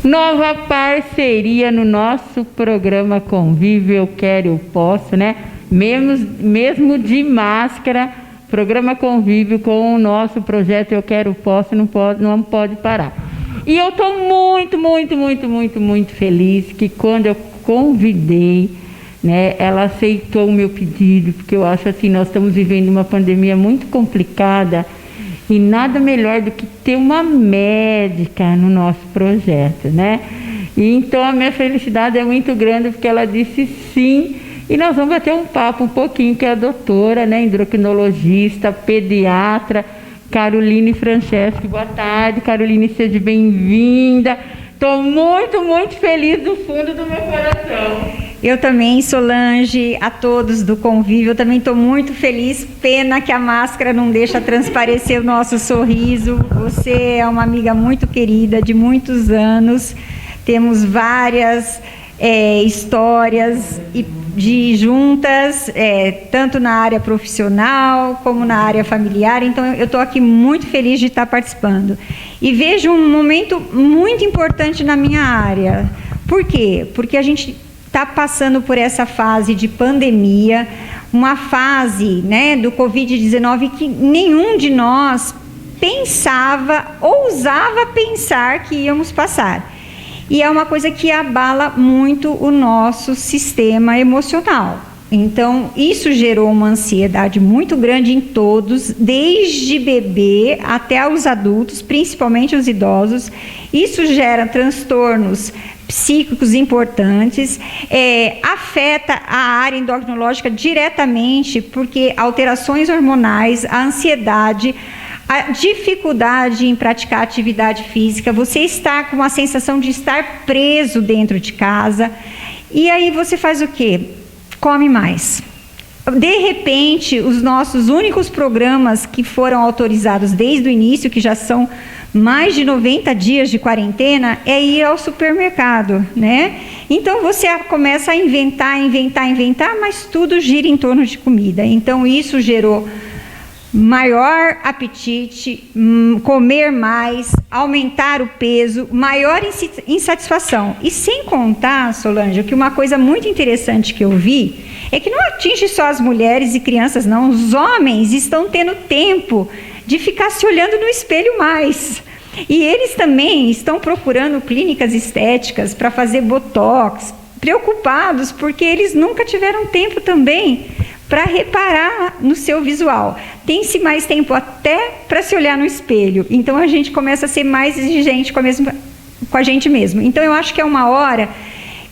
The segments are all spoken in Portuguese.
Nova parceria no nosso programa Convívio Eu Quero, Eu Posso, né? Mesmo de máscara, programa Convívio com o nosso projeto Eu Quero, Eu Posso, não pode parar. E eu estou muito feliz que quando eu convidei, né, ela aceitou o meu pedido, porque eu acho assim, nós estamos vivendo uma pandemia muito complicada e nada melhor do que ter uma médica no nosso projeto, né? E então a minha felicidade é muito grande porque ela disse sim, e nós vamos bater um papo um pouquinho com a doutora, né, endocrinologista, pediatra, Caroline Franceschi. Boa tarde, Caroline, seja bem-vinda. Estou muito feliz do fundo do meu coração. Eu também, Solange, a todos do convívio, eu também estou muito feliz. Pena que a máscara não deixa transparecer o nosso sorriso. Você é uma amiga muito querida, de muitos anos. Temos várias histórias de juntas, tanto na área profissional como na área familiar. Então, eu estou aqui muito feliz de estar participando. E vejo um momento muito importante na minha área. Por quê? Porque a gente está passando por essa fase de pandemia, uma fase, né, do Covid-19 que nenhum de nós ousava pensar que íamos passar. E é uma coisa que abala muito o nosso sistema emocional. Então, isso gerou uma ansiedade muito grande em todos, desde bebê até os adultos, principalmente os idosos. Isso gera transtornos psíquicos importantes, afeta a área endocrinológica diretamente, porque alterações hormonais, a ansiedade, a dificuldade em praticar atividade física, você está com a sensação de estar preso dentro de casa, e aí você faz o quê? Come mais. De repente, os nossos únicos programas que foram autorizados desde o início, que já são mais de 90 dias de quarentena, é ir ao supermercado, né? Então, você começa a inventar, mas tudo gira em torno de comida. Então, isso gerou maior apetite, comer mais, aumentar o peso, maior insatisfação. E sem contar, Solange, que uma coisa muito interessante que eu vi é que não atinge só as mulheres e crianças, não. Os homens estão tendo tempo de ficar se olhando no espelho mais. E eles também estão procurando clínicas estéticas para fazer botox, preocupados porque eles nunca tiveram tempo também para reparar no seu visual. Tem-se mais tempo até para se olhar no espelho. Então, a gente começa a ser mais exigente com a gente mesmo. Então, eu acho que é uma hora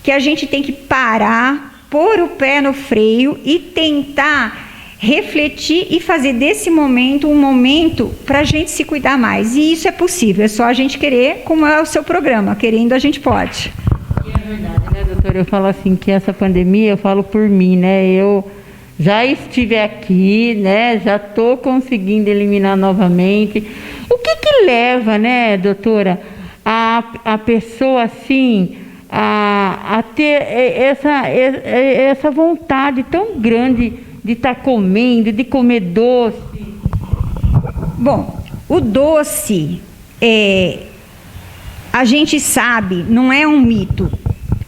que a gente tem que parar, pôr o pé no freio e tentar refletir e fazer desse momento um momento para a gente se cuidar mais. E isso é possível, é só a gente querer, como é o seu programa. Querendo, a gente pode. E é verdade, né, doutora? Eu falo assim, que essa pandemia, eu falo por mim, né? Eu já estive aqui, né? Já estou conseguindo eliminar novamente. O que leva, né, doutora, a pessoa assim a ter essa vontade tão grande de estar comendo, de comer doce? Bom, o doce, a gente sabe, não é um mito.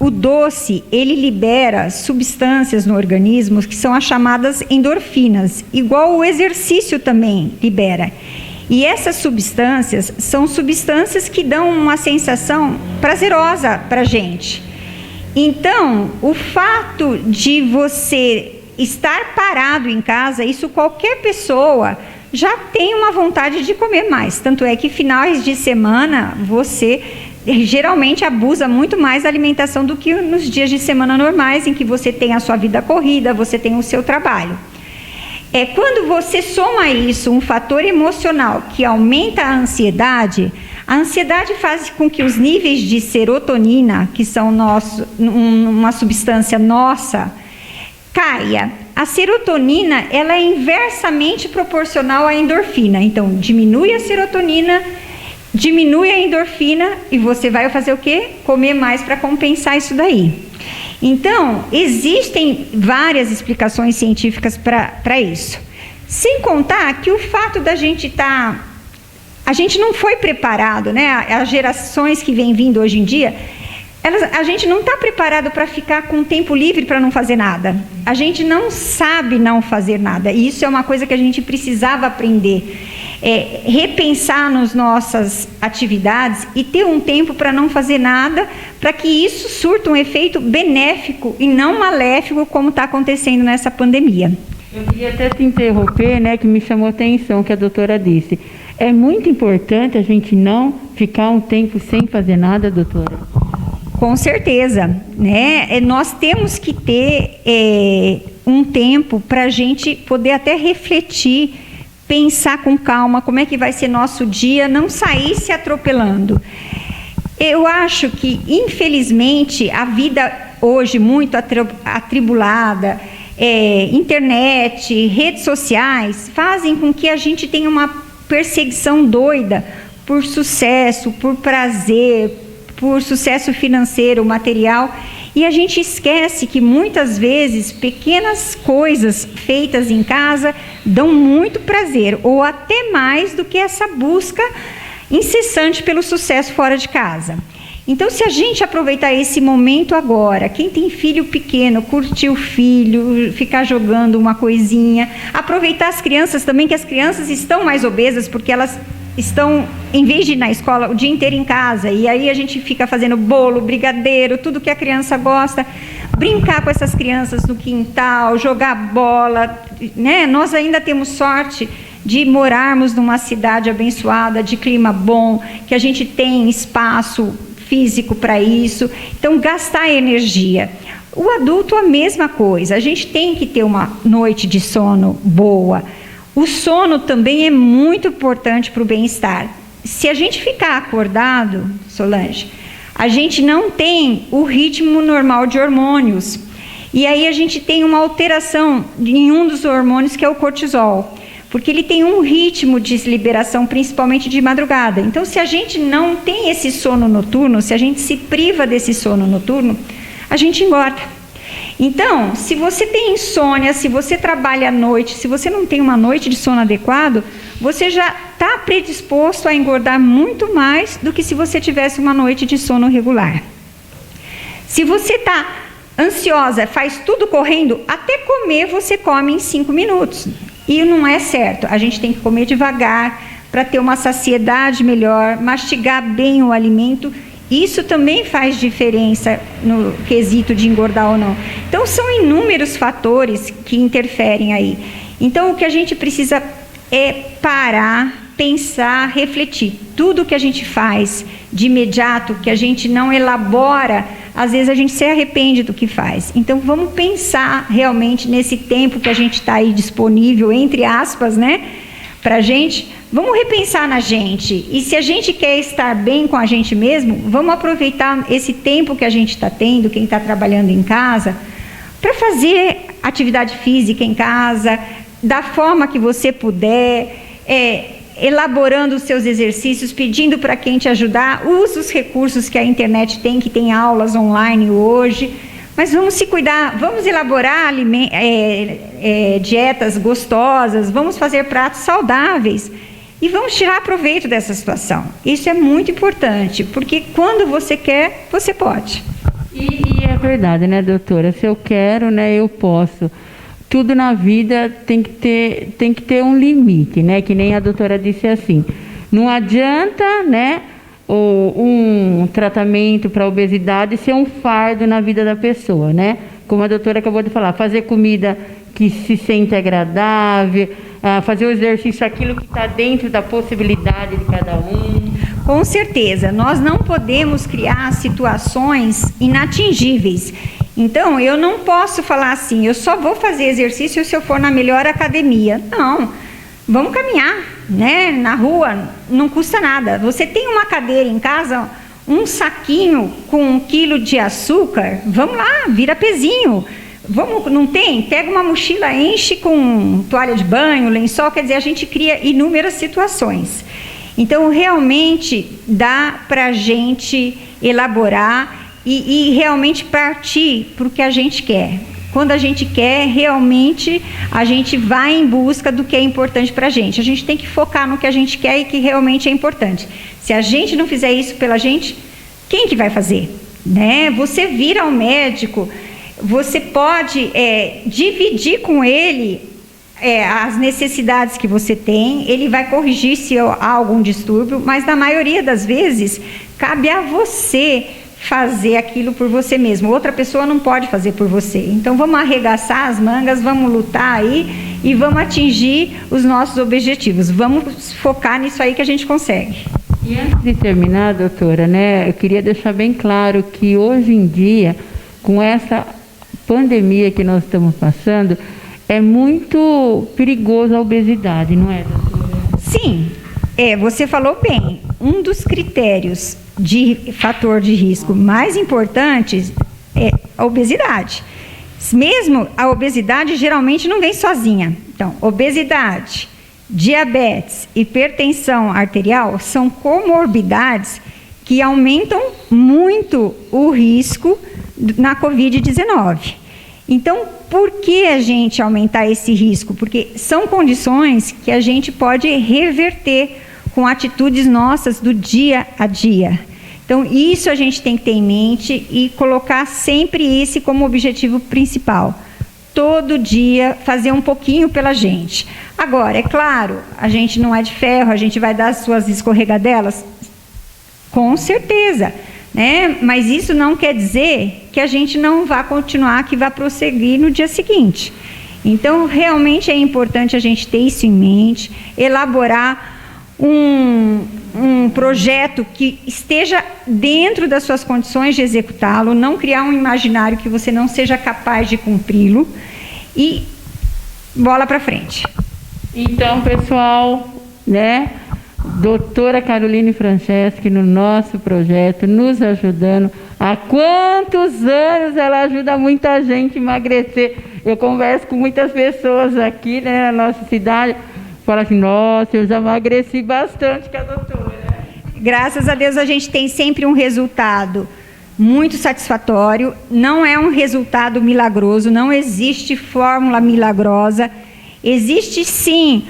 O doce, ele libera substâncias no organismo que são as chamadas endorfinas, igual o exercício também libera. E essas substâncias são substâncias que dão uma sensação prazerosa para a gente. Então, o fato de você estar parado em casa, isso qualquer pessoa já tem uma vontade de comer mais. Tanto é que finais de semana você geralmente abusa muito mais da alimentação do que nos dias de semana normais, em que você tem a sua vida corrida, você tem o seu trabalho. Quando você soma isso, um fator emocional que aumenta a ansiedade faz com que os níveis de serotonina, que são uma substância nossa, caia. A serotonina, ela é inversamente proporcional à endorfina. Então, diminui a serotonina, diminui a endorfina e você vai fazer o quê? Comer mais para compensar isso daí. Então, existem várias explicações científicas para isso. Sem contar que o fato da gente estar a gente não foi preparado, né? As gerações que vêm vindo hoje em dia, a gente não está preparado para ficar com tempo livre para não fazer nada. A gente não sabe não fazer nada. E isso é uma coisa que a gente precisava aprender. Repensar nas nossas atividades e ter um tempo para não fazer nada, para que isso surta um efeito benéfico e não maléfico, como está acontecendo nessa pandemia. Eu queria até te interromper, né, que me chamou a atenção que a doutora disse. É muito importante a gente não ficar um tempo sem fazer nada, doutora? Com certeza, né? Nós temos que ter um tempo para a gente poder até refletir, pensar com calma como é que vai ser nosso dia, não sair se atropelando. Eu acho que, infelizmente, a vida hoje muito atribulada, internet, redes sociais, fazem com que a gente tenha uma perseguição doida por sucesso, por prazer, por sucesso financeiro, material, e a gente esquece que muitas vezes pequenas coisas feitas em casa dão muito prazer, ou até mais do que essa busca incessante pelo sucesso fora de casa. Então, se a gente aproveitar esse momento agora, quem tem filho pequeno, curtir o filho, ficar jogando uma coisinha, aproveitar as crianças também, que as crianças estão mais obesas, porque elas estão, em vez de ir na escola, o dia inteiro em casa, e aí a gente fica fazendo bolo, brigadeiro, tudo que a criança gosta, brincar com essas crianças no quintal, jogar bola, né? Nós ainda temos sorte de morarmos numa cidade abençoada, de clima bom, que a gente tem espaço físico para isso, então gastar energia. O adulto a mesma coisa, a gente tem que ter uma noite de sono boa. O sono também é muito importante para o bem-estar. Se a gente ficar acordado, Solange, a gente não tem o ritmo normal de hormônios. E aí a gente tem uma alteração em um dos hormônios, que é o cortisol, porque ele tem um ritmo de liberação, principalmente de madrugada. Então, se a gente não tem esse sono noturno, se a gente se priva desse sono noturno, a gente engorda. Então, se você tem insônia, se você trabalha à noite, se você não tem uma noite de sono adequado, você já está predisposto a engordar muito mais do que se você tivesse uma noite de sono regular. Se você está ansiosa, faz tudo correndo, até comer você come em 5 minutos. E não é certo, a gente tem que comer devagar para ter uma saciedade melhor, mastigar bem o alimento. Isso também faz diferença no quesito de engordar ou não. Então, são inúmeros fatores que interferem aí. Então, o que a gente precisa é parar, pensar, refletir. Tudo que a gente faz de imediato, que a gente não elabora, às vezes a gente se arrepende do que faz. Então, vamos pensar realmente nesse tempo que a gente está aí disponível, entre aspas, né, para a gente. Vamos repensar na gente. E se a gente quer estar bem com a gente mesmo, vamos aproveitar esse tempo que a gente está tendo, quem está trabalhando em casa, para fazer atividade física em casa, da forma que você puder, elaborando os seus exercícios, pedindo para quem te ajudar, use os recursos que a internet tem, que tem aulas online hoje, mas vamos se cuidar, vamos elaborar dietas gostosas, vamos fazer pratos saudáveis e vamos tirar proveito dessa situação. Isso é muito importante, porque quando você quer, você pode. E é verdade, né, doutora? Se eu quero, né, eu posso. Tudo na vida tem que ter um limite, né? Que nem a doutora disse assim. Não adianta, né, um tratamento para obesidade ser um fardo na vida da pessoa, né? Como a doutora acabou de falar, fazer comida que se sente agradável, fazer o exercício, aquilo que está dentro da possibilidade de cada um. Com certeza, nós não podemos criar situações inatingíveis. Então, eu não posso falar assim, eu só vou fazer exercício se eu for na melhor academia. Não, vamos caminhar, né? Na rua, não custa nada. Você tem uma cadeira em casa, um saquinho com 1 quilo de açúcar, vamos lá, vira pezinho. Vamos, não tem? Pega uma mochila, enche com toalha de banho, lençol, quer dizer, a gente cria inúmeras situações. Então, realmente, dá para a gente elaborar e realmente partir para o que a gente quer. Quando a gente quer, realmente, a gente vai em busca do que é importante para a gente. A gente tem que focar no que a gente quer e que realmente é importante. Se a gente não fizer isso pela gente, quem que vai fazer? Né? Você vir ao médico, você pode dividir com ele as necessidades que você tem, ele vai corrigir se há algum distúrbio, mas na maioria das vezes, cabe a você fazer aquilo por você mesmo. Outra pessoa não pode fazer por você. Então vamos arregaçar as mangas, vamos lutar aí e vamos atingir os nossos objetivos. Vamos focar nisso aí que a gente consegue. E antes de terminar, doutora, né, eu queria deixar bem claro que hoje em dia, com essa pandemia que nós estamos passando, é muito perigoso a obesidade, não é, doutora? Sim, você falou bem. Um dos critérios de fator de risco mais importantes é a obesidade. Mesmo a obesidade geralmente não vem sozinha. Então, obesidade, diabetes, hipertensão arterial são comorbidades que aumentam muito o risco na Covid-19. Então, por que a gente aumentar esse risco? Porque são condições que a gente pode reverter com atitudes nossas do dia a dia. Então, isso a gente tem que ter em mente e colocar sempre esse como objetivo principal. Todo dia fazer um pouquinho pela gente. Agora, é claro, a gente não é de ferro, a gente vai dar as suas escorregadelas? Com certeza, né? Mas isso não quer dizer que a gente não vá continuar, que vá prosseguir no dia seguinte. Então, realmente é importante a gente ter isso em mente, elaborar um projeto que esteja dentro das suas condições de executá-lo, não criar um imaginário que você não seja capaz de cumpri-lo e bola para frente. Então, pessoal, né, doutora Caroline Franceschi no nosso projeto, nos ajudando. Há quantos anos ela ajuda muita gente a emagrecer? Eu converso com muitas pessoas aqui, né, na nossa cidade, fala assim, nossa, eu já emagreci bastante com a doutora. Graças a Deus a gente tem sempre um resultado muito satisfatório, não é um resultado milagroso, não existe fórmula milagrosa, existe sim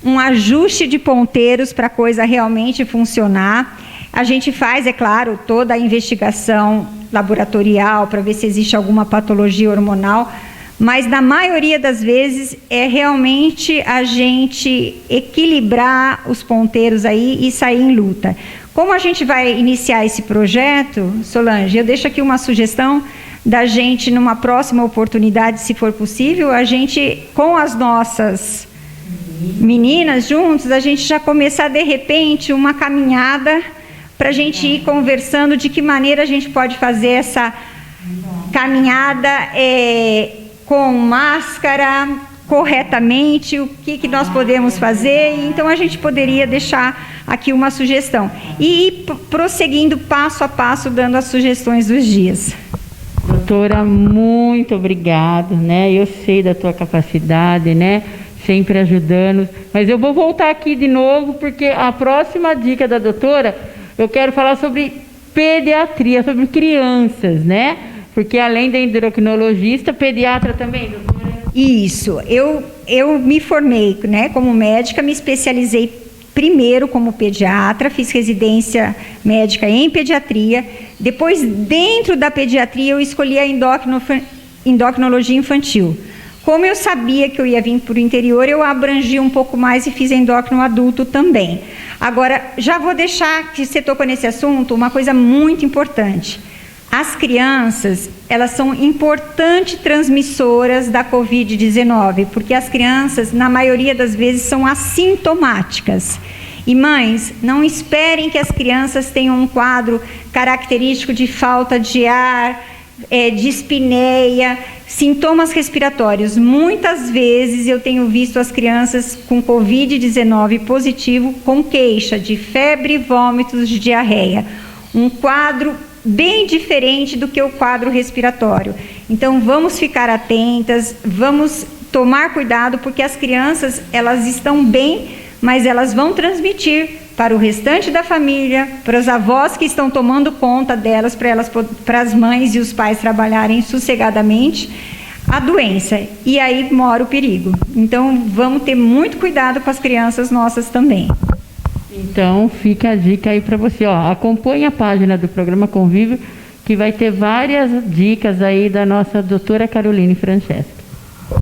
um ajuste de ponteiros para a coisa realmente funcionar. A gente faz, é claro, toda a investigação laboratorial para ver se existe alguma patologia hormonal, mas na maioria das vezes é realmente a gente equilibrar os ponteiros aí e sair em luta. Como a gente vai iniciar esse projeto, Solange, eu deixo aqui uma sugestão da gente, numa próxima oportunidade, se for possível, a gente, com as nossas meninas juntos, a gente já começar, de repente, uma caminhada para a gente ir conversando de que maneira a gente pode fazer essa caminhada com máscara, corretamente, o que nós podemos fazer. Então, a gente poderia deixar aqui uma sugestão. E ir prosseguindo passo a passo, dando as sugestões dos dias. Doutora, muito obrigado, né? Eu sei da tua capacidade, né? Sempre ajudando. Mas eu vou voltar aqui de novo, porque a próxima dica da doutora, eu quero falar sobre pediatria, sobre crianças, né? Porque além da endocrinologista, pediatra também, doutora? Isso. Eu me formei, né, como médica, me especializei primeiro como pediatra, fiz residência médica em pediatria. Depois, dentro da pediatria, eu escolhi a endocrinologia infantil. Como eu sabia que eu ia vir para o interior, eu abrangi um pouco mais e fiz endócrino adulto também. Agora, já vou deixar, que você tocou nesse assunto, uma coisa muito importante. As crianças, elas são importantes transmissoras da Covid-19, porque as crianças, na maioria das vezes, são assintomáticas. E mães, não esperem que as crianças tenham um quadro característico de falta de ar, dispneia, sintomas respiratórios. Muitas vezes eu tenho visto as crianças com Covid-19 positivo com queixa de febre, vômitos, de diarreia. Um quadro bem diferente do que o quadro respiratório. Então, vamos ficar atentas, vamos tomar cuidado, porque as crianças, elas estão bem, mas elas vão transmitir para o restante da família, para os avós que estão tomando conta delas, para as mães e os pais trabalharem sossegadamente. a doença. E aí mora o perigo. Então, vamos ter muito cuidado com as crianças nossas também. Então, fica a dica aí para você, ó, acompanhe a página do programa Convívio, que vai ter várias dicas aí da nossa doutora Caroline Francesca.